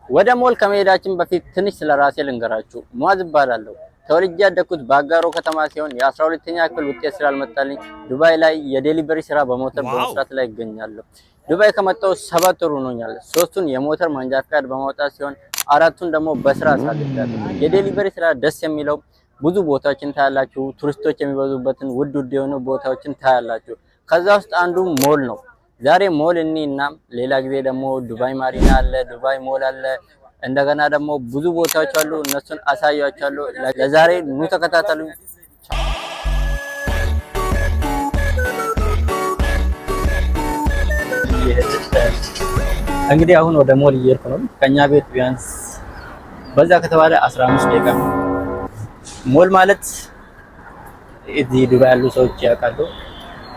ወደ ሞል ከመሄዳችን በፊት ትንሽ ስለራሴ ልንገራችሁ። ሙአዝ እባላለሁ። ተወልጄ ያደግኩት በአጋሮ ከተማ ሲሆን የ12ኛ ክፍል ውጤት ስላልመጣልኝ ዱባይ ላይ የዴሊቨሪ ስራ በሞተር በመስራት ላይ እገኛለሁ። ዱባይ ከመጣሁ 7 ወር ሆኖኛል። 3ቱን የሞተር መንጃ ፈቃድ በማውጣት ሲሆን 4ቱን ደግሞ በስራ አሳልፌያለሁ። የዴሊቨሪ ስራ ደስ የሚለው ብዙ ቦታዎችን ታያላችሁ። ቱሪስቶች የሚበዙበትን ውድ የሆኑ ቦታዎችን ታያላችሁ። ከዛ ውስጥ አንዱ ሞል ነው። ዛሬ ሞል እና ሌላ ጊዜ ደግሞ ዱባይ ማሪና አለ፣ ዱባይ ሞል አለ። እንደገና ደግሞ ብዙ ቦታዎች አሉ። እነሱን አሳያችኋለሁ። ለዛሬ ኑ ተከታተሉ። እንግዲህ አሁን ወደ ሞል እየሄድኩ ነው። ከኛ ቤት ቢያንስ በዛ ከተባለ 15 ደቂቃ ነው። ሞል ማለት እዚህ ዱባይ ያሉ ሰዎች ያውቃሉ።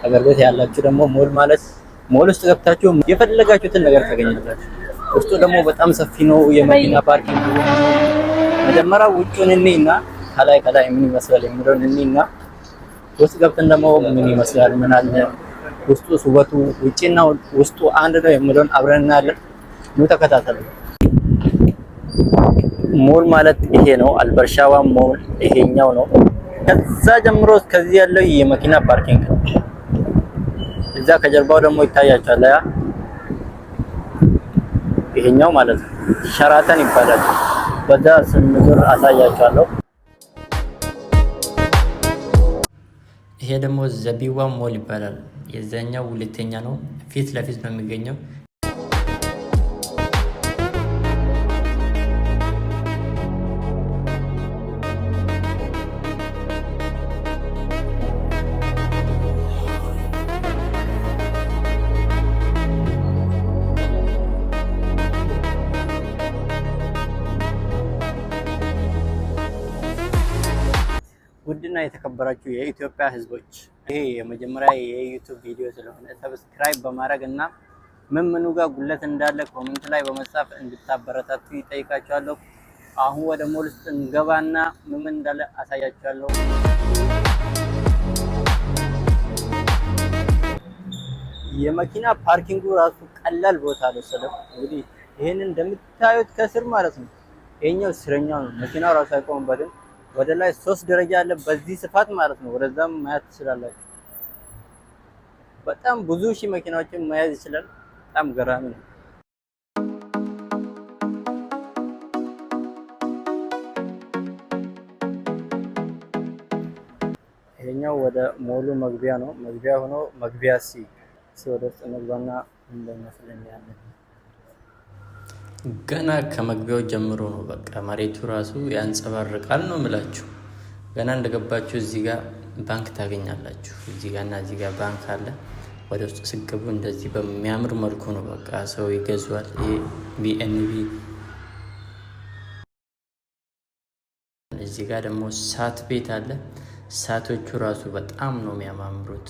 ሀገር ቤት ያላችሁ ደግሞ ሞል ማለት ሞል ውስጥ ገብታችሁ የፈለጋችሁትን ነገር ታገኛላችሁ። ውስጡ ደግሞ በጣም ሰፊ ነው። የመኪና ፓርኪንግ መጀመሪያ ውጭውን እንይና ከላይ ምን ይመስላል የሚለውን እንይና ውስጥ ገብተን ደግሞ ምን ይመስላል ምን አለ ውስጡ ውበቱ ውጪና ውስጡ አንድ ነው የሚለውን አብረን እናያለን። ኑ ተከታተሉ። ሞል ማለት ይሄ ነው። አልበርሻዋ ሞል ይሄኛው ነው። ከዛ ጀምሮ እስከዚህ ያለው የመኪና ፓርኪንግ ነው። እዛ ከጀርባው ደግሞ ይታያችኋል። ይሄኛው ማለት ነው ሸራተን ይባላል። በዛ ስንዞር አሳያችኋለሁ። ይሄ ደግሞ ዘቢባ ሞል ይባላል። የዛኛው ሁለተኛ ነው። ፊት ለፊት ነው የሚገኘው። ውድና የተከበራችሁ የኢትዮጵያ ሕዝቦች ይሄ የመጀመሪያ የዩቲዩብ ቪዲዮ ስለሆነ ሰብስክራይብ በማድረግ እና ምኑ ጋር ጉለት እንዳለ ኮሜንት ላይ በመጻፍ እንድታበረታቱ ይጠይቃችኋለሁ። አሁን ወደ ሞል ውስጥ እንገባና ምን እንዳለ አሳያችኋለሁ። የመኪና ፓርኪንጉ ራሱ ቀላል ቦታ አልወሰደም። እንግዲህ ይሄንን እንደምታዩት ከስር ማለት ነው ይሄኛው ስረኛው ነው። መኪናው ራሱ አይቆምበትም። ወደ ላይ 3 ደረጃ አለ በዚህ ስፋት ማለት ነው። ወደዛም ማየት ትችላላችሁ። በጣም ብዙ ሺህ መኪናዎችን መያዝ ይችላል። በጣም ገራሚ ነው። ይሄኛው ወደ ሞሉ መግቢያ ነው። መግቢያ ሆኖ መግቢያ ወደ ውስጥ መግባና እንደመስለኝ ያለ ገና ከመግቢያው ጀምሮ ነው። በቃ መሬቱ ራሱ ያንጸባርቃል ነው የምላችሁ። ገና እንደገባችሁ እዚህ ጋር ባንክ ታገኛላችሁ። እዚህ ጋር እና እዚህ ጋር ባንክ አለ። ወደ ውስጥ ስገቡ እንደዚህ በሚያምር መልኩ ነው በቃ ሰው ይገዛዋል። ይሄ ቢኤንቢ። እዚህ ጋር ደግሞ ሳት ቤት አለ። ሳቶቹ ራሱ በጣም ነው የሚያማምሩት።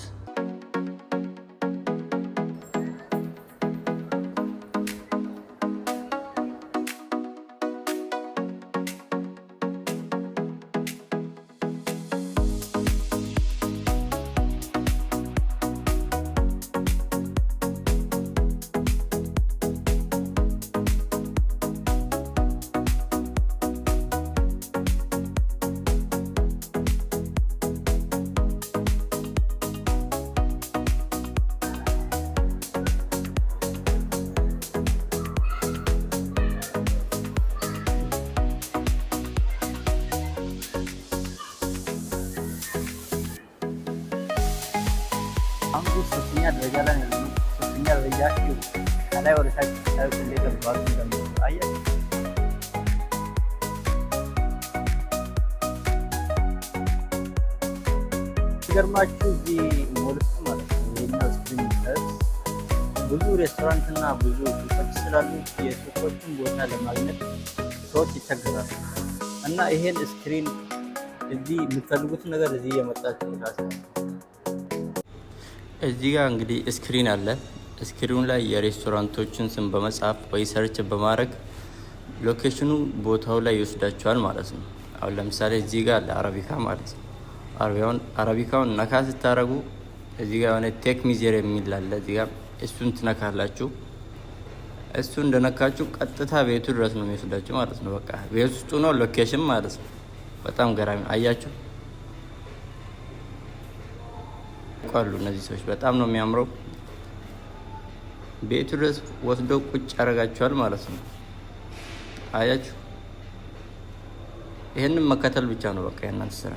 ሶስተኛ ደረጃ ላይ ነው። ሶስተኛ ደረጃ ከላይ ወደ ታች ታዩት እንደገባሉ እንደምታየ ገርማችሁ እዚህ ሞል ውስጥ ማለት ነው ይሄኛው ስክሪን ብዙ ሬስቶራንትና ብዙ ሱቆች ስላሉ የሱቆችን ቦታ ለማግኘት ሰዎች ይቸገራሉ እና ይሄን ስክሪን እዚህ የምትፈልጉትን ነገር እዚህ የመጣችሁ ታስቡ። እዚህ ጋር እንግዲህ ስክሪን አለ። ስክሪኑ ላይ የሬስቶራንቶችን ስም በመጻፍ ወይ ሰርች በማድረግ ሎኬሽኑ ቦታው ላይ ይወስዳቸዋል ማለት ነው። አሁን ለምሳሌ እዚህ ጋር አለ አረቢካ ማለት ነው። አረቢካውን ነካ ስታረጉ እዚህ ጋር የሆነ ቴክ ሚዜር የሚል አለ። እዚህ ጋር እሱን ትነካላችሁ። እሱ እንደነካችሁ ቀጥታ ቤቱ ድረስ ነው የሚወስዳችሁ ማለት ነው። በቃ ቤት ውስጥ ነው ሎኬሽን ማለት ነው። በጣም ገራሚ አያችሁ ቋሉ እነዚህ ሰዎች በጣም ነው የሚያምረው። ቤቱ ድረስ ወስዶ ቁጭ ያደርጋችኋል ማለት ነው። አያችሁ ይሄንን መከተል ብቻ ነው በቃ የእናንተ ስራ።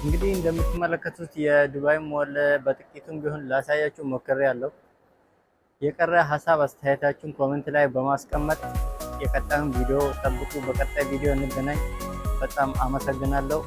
እንግዲህ እንደምትመለከቱት የዱባይ ሞል በጥቂቱም ቢሆን ላሳያችሁ ሞክሬያለሁ። የቀረ ሀሳብ አስተያየታችሁን ኮሜንት ላይ በማስቀመጥ የቀጣዩን ቪዲዮ ጠብቁ። በቀጣይ ቪዲዮ እንገናኝ። በጣም አመሰግናለሁ።